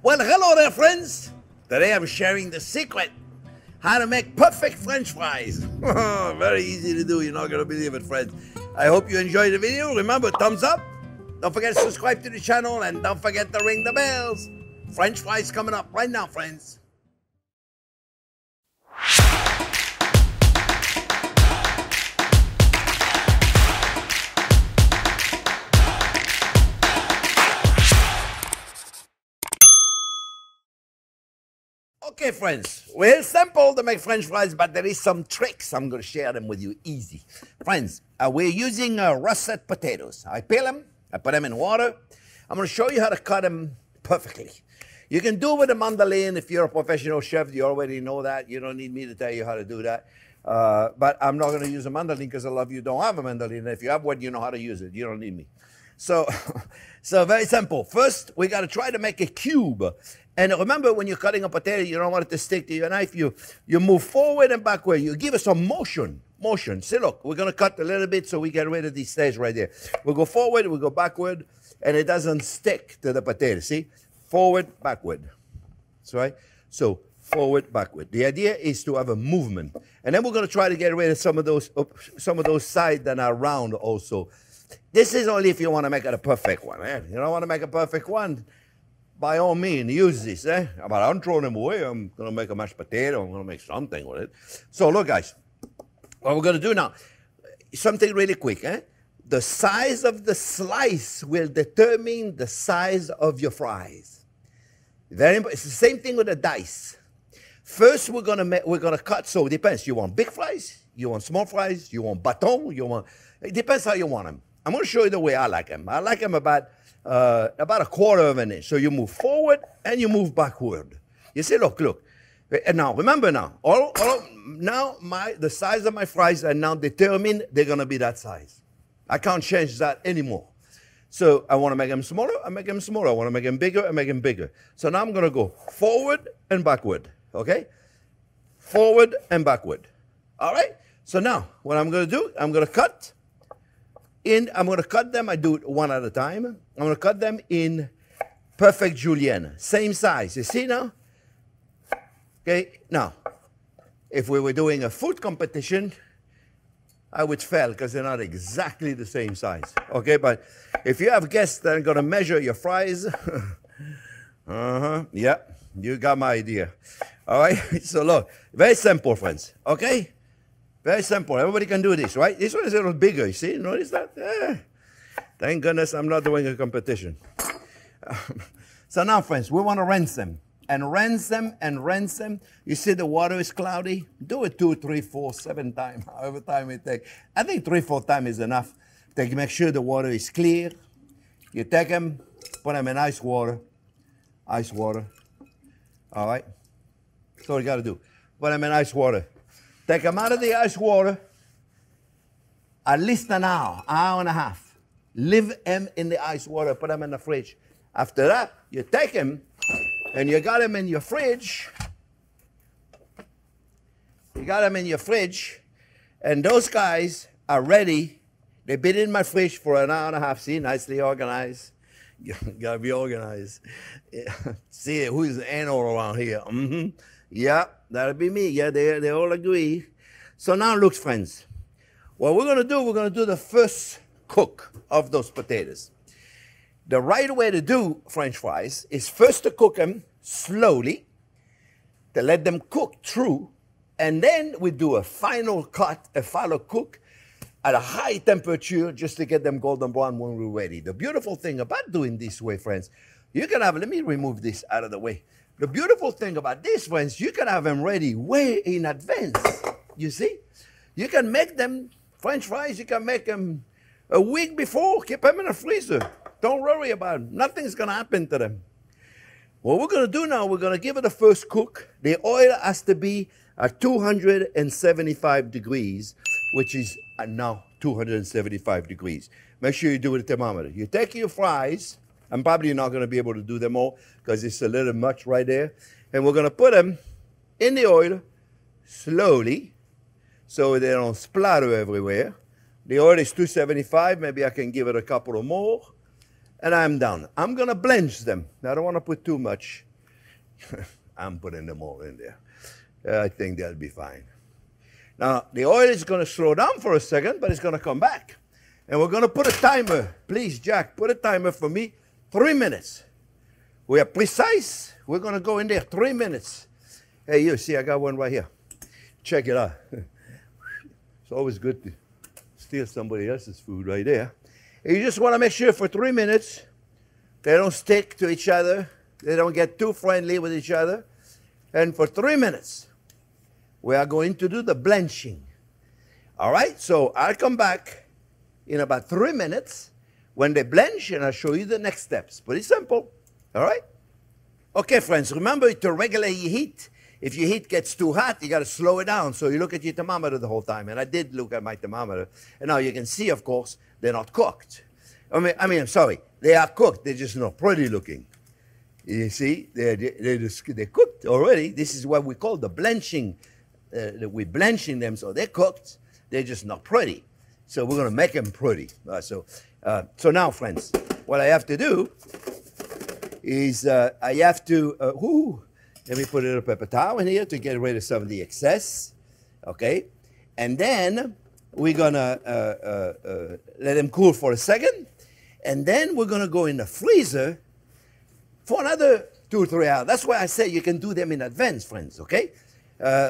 Well, hello there, friends. Today I'm sharing the secret how to make perfect French fries. Very easy to do. You're not going to believe it, friends. I hope you enjoyed the video. Remember, thumbs up. Don't forget to subscribe to the channel and don't forget to ring the bells. French fries coming up right now, friends. Okay, friends, well, simple to make French fries, but there is some tricks. I'm going to share them with you easy. Friends, we're using russet potatoes. I peel them, I put them in water. I'm going to show you how to cut them perfectly. You can do it with a mandolin if you're a professional chef. You already know that. You don't need me to tell you how to do that. But I'm not going to use a mandolin because a lot of you don't have a mandolin. If you have one, you know how to use it. You don't need me. So very simple. First, we got to try to make a cube. And remember, when you're cutting a potato, you don't want it to stick to your knife. You move forward and backward. You give it some motion. See, look, we're going to cut a little bit so we get rid of these stays right there. We'll go forward, we'll go backward, and it doesn't stick to the potato. See? Forward, backward. That's right. So forward, backward. The idea is to have a movement. And then we're going to try to get rid of some of those sides that are round also. This is only if you want to make it a perfect one. Eh? You don't want to make a perfect one, by all means, use this. Eh? But I don't throw them away. I'm going to make a mashed potato. I'm going to make something with it. So look, guys, what we're going to do now, something really quick. Eh? The size of the slice will determine the size of your fries. Very important. It's the same thing with the dice. First, we're gonna cut. So it depends. You want big fries? You want small fries? You want bâton? It depends how you want them. I'm going to show you the way I like them. I like them about a quarter of an inch. So you move forward and you move backward. You see, look. And now, remember now, the size of my fries are now determined. They're going to be that size. I can't change that anymore. So I want to make them smaller, I make them smaller. I want to make them bigger, I make them bigger. So now I'm going to go forward and backward, okay? Forward and backward. All right? So now, what I'm going to do, I'm going to cut them, I do it one at a time. I'm going to cut them in perfect julienne, same size. You see now? Okay, now, if we were doing a food competition, I would fail because they're not exactly the same size. Okay, but if you have guests that are going to measure your fries, yeah, you got my idea. All right, so look, very simple, friends. Okay, very simple. Everybody can do this, right? This one is a little bigger, you see? Notice that? Thank goodness I'm not doing a competition. So now, friends, we want to rinse them. And rinse them. You see the water is cloudy? Do it 2, 3, 4, 7 times, however time it takes. I think 3, 4 times is enough. Make sure the water is clear. You take them, put them in ice water. All right? That's all you got to do. Put them in ice water. Take them out of the ice water at least an hour and a half. Leave them in the ice water, put them in the fridge. After that, you take them, and you got them in your fridge. And those guys are ready. They've been in my fridge for an hour and a half. See, nicely organized. You gotta be organized. See, who's the animal around here? Yeah, that'll be me. Yeah, they all agree. So now, look, friends. What we're gonna do the first cook of those potatoes. The right way to do French fries is first to cook them slowly, to let them cook through, and then we do a final cut, a final cook at a high temperature just to get them golden brown when we're ready. The beautiful thing about doing this way, friends, you can have, let me remove this out of the way. The beautiful thing about this, friends, you can have them ready way in advance. You see? You can make them, French fries, you can make them a week before, keep them in the freezer. Don't worry about it. Nothing's going to happen to them. What we're going to do now, we're going to give it a first cook. The oil has to be at 275 degrees, which is now 275 degrees. Make sure you do it with a thermometer. You take your fries. I'm probably not going to be able to do them all because it's a little much right there. And we're going to put them in the oil slowly so they don't splatter everywhere. The oil is 275. Maybe I can give it a couple of more. And I'm done. I'm going to blanch them. I don't want to put too much. I'm putting them all in there. I think that'll be fine. Now, the oil is going to slow down for a second, but it's going to come back. And we're going to put a timer. Please, Jack, put a timer for me. 3 minutes. We are precise. We're going to go in there 3 minutes. Hey, you see, I got one right here. Check it out. It's always good to steal somebody else's food right there. And you just want to make sure for 3 minutes they don't stick to each other. They don't get too friendly with each other. And for 3 minutes, we are going to do the blanching. All right? So I'll come back in about 3 minutes when they blanch, and I'll show you the next steps. Pretty simple. All right? Okay, friends, remember to regulate your heat. If your heat gets too hot, you got to slow it down. So you look at your thermometer the whole time. And I did look at my thermometer. And now you can see, of course, they're not cooked. I'm sorry. They are cooked. They're just not pretty looking. You see, they're cooked already. This is what we call the blanching. We're blanching them, so they're cooked. They're just not pretty. So we're going to make them pretty. So now, friends, what I have to do is I have to, let me put a little paper towel in here to get rid of some of the excess. Okay? And then we're going to let them cool for a second. And then we're going to go in the freezer for another 2 or 3 hours. That's why I say you can do them in advance, friends, okay?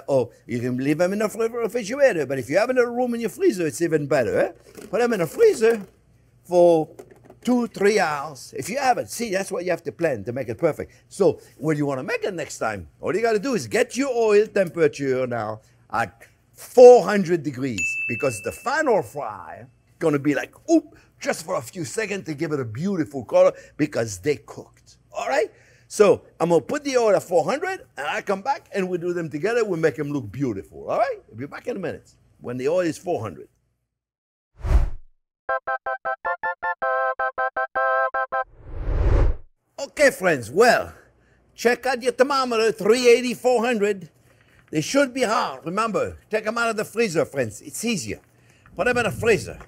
Or you can leave them in the refrigerator. But if you have enough room in your freezer, it's even better. Eh? Put them in the freezer for 2 or 3 hours. If you have it, see, that's what you have to plan to make it perfect. So when you want to make it next time, all you got to do is get your oil temperature now at 400 degrees, because the final fry going to be like, oop, just for a few seconds to give it a beautiful color, because they cooked. All right? So I'm going to put the oil at 400, and I come back, and we do them together. We make them look beautiful. All right? We'll be back in a minute when the oil is 400. Okay, friends. Well, check out your thermometer, 380, 400. They should be hard. Remember, take them out of the freezer, friends. It's easier. Put them in the freezer.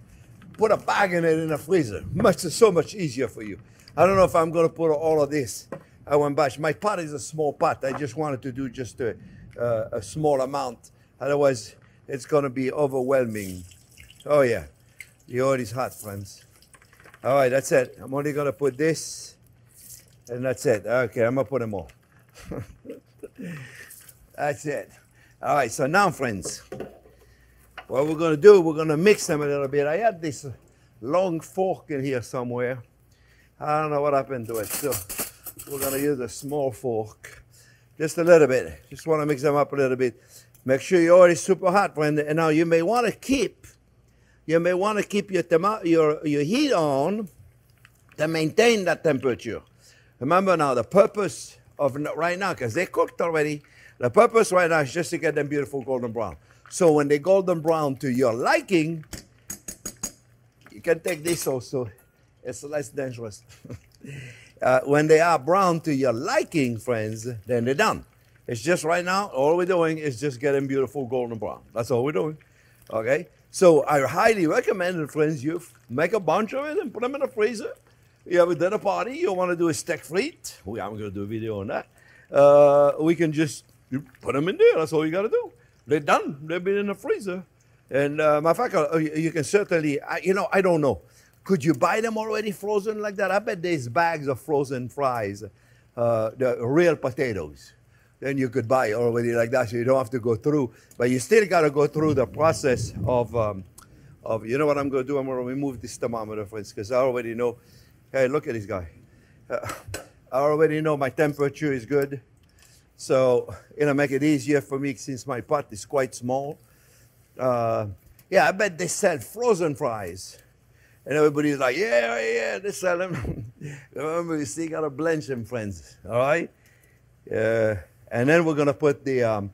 Put a bag in it in the freezer. So much easier for you. I don't know if I'm going to put all of this. I went back. My pot is a small pot. I just wanted to do just a small amount. Otherwise, it's going to be overwhelming. Oh, yeah. The oil is hot, friends. All right, that's it. I'm only going to put this, and that's it. Okay, I'm going to put them all. That's it. All right, so now, friends, what we're going to do, we're going to mix them a little bit. I had this long fork in here somewhere. I don't know what happened to it. So we're going to use a small fork. Just a little bit. Just want to mix them up a little bit. Make sure your oil is super hot, friend. And now you may want to keep your heat on to maintain that temperature. Remember now, the purpose of right now, because they're cooked already, the purpose right now is just to get them beautiful golden brown. So when they golden brown to your liking, you can take this also. It's less dangerous. When they are brown to your liking, friends, then they're done. It's just right now, all we're doing is just getting beautiful golden brown. That's all we're doing. Okay? So I highly recommend, friends, you make a bunch of it and put them in the freezer. You have a dinner party, you want to do a steak frit. I'm going to do a video on that. We can just put them in there. That's all you got to do. They're done. They've been in the freezer. And matter of fact, you can certainly, I don't know. Could you buy them already frozen like that? I bet there's bags of frozen fries, the real potatoes. Then you could buy already like that, so you don't have to go through. But you still got to go through the process of you know what I'm going to do? I'm going to remove this thermometer, friends, because I already know. Hey, look at this guy. I already know my temperature is good. So, make it easier for me since my pot is quite small. Yeah, I bet they sell frozen fries. And everybody's like, yeah, they sell them. Remember, you still got to blanch them, friends. All right? And then we're going to put the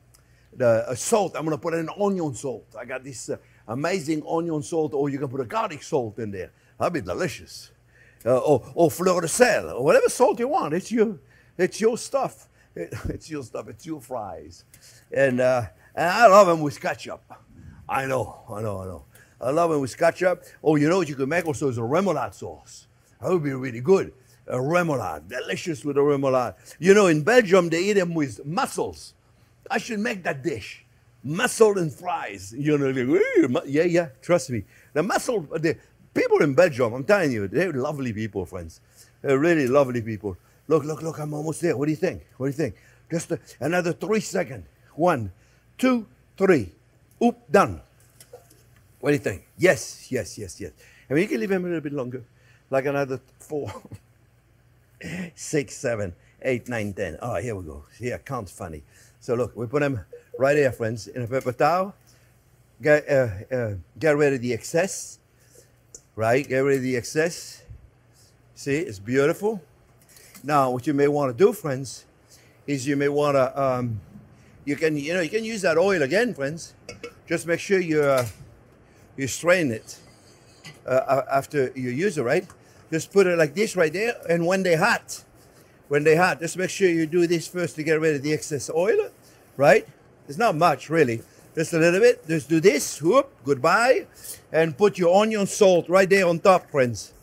salt. I'm going to put in onion salt. I got this amazing onion salt, or you can put a garlic salt in there. That'd be delicious. Or fleur de sel, or whatever salt you want. It's your stuff. It's your stuff. It's your fries. And I love them with ketchup. I know. I love them with ketchup. Oh, you know what you can make also is a remoulade sauce. That would be really good. A remoulade, delicious with a remoulade. You know, in Belgium, they eat them with mussels. I should make that dish. Mussel and fries. You know, like, yeah, trust me. The mussel, the people in Belgium, I'm telling you, they're lovely people, friends. They're really lovely people. Look, I'm almost there. What do you think? Just another 3 seconds. 1, 2, 3. Oop, done. What do you think? Yes. I mean, you can leave him a little bit longer. Like another 4, 6, 7, 8, 9, 10. Oh, here we go. Yeah, count funny. So look, we put them right here, friends, in a paper towel. Get rid of the excess. Right, get rid of the excess. See, it's beautiful. Now, what you may want to do, friends, is you may want to, you can use that oil again, friends. Just make sure you strain it after you use it, right? Just put it like this right there, and when they're hot, just make sure you do this first to get rid of the excess oil, right? It's not much, really. Just a little bit. Just do this, whoop, goodbye, and put your onion salt right there on top, friends.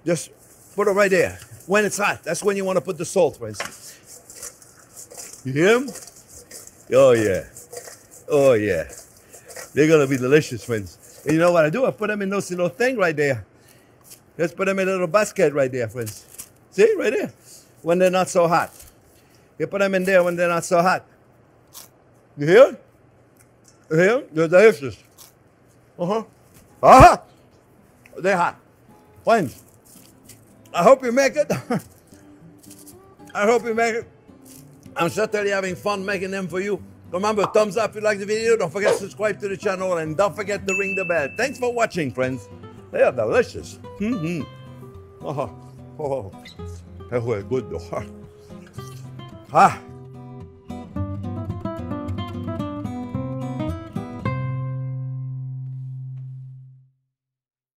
Just put it right there. When it's hot, that's when you want to put the salt, friends. You hear them? Oh, yeah. They're going to be delicious, friends. And you know what I do? I put them in those little thing right there. Just put them in a little basket right there, friends. See, right there. When they're not so hot. You put them in there when they're not so hot. You hear? You hear? They're delicious. They're hot. Friends, I hope you make it. I'm certainly having fun making them for you. Remember, thumbs up if you like the video. Don't forget to subscribe to the channel, and don't forget to ring the bell. Thanks for watching, friends. They are delicious. They were good though.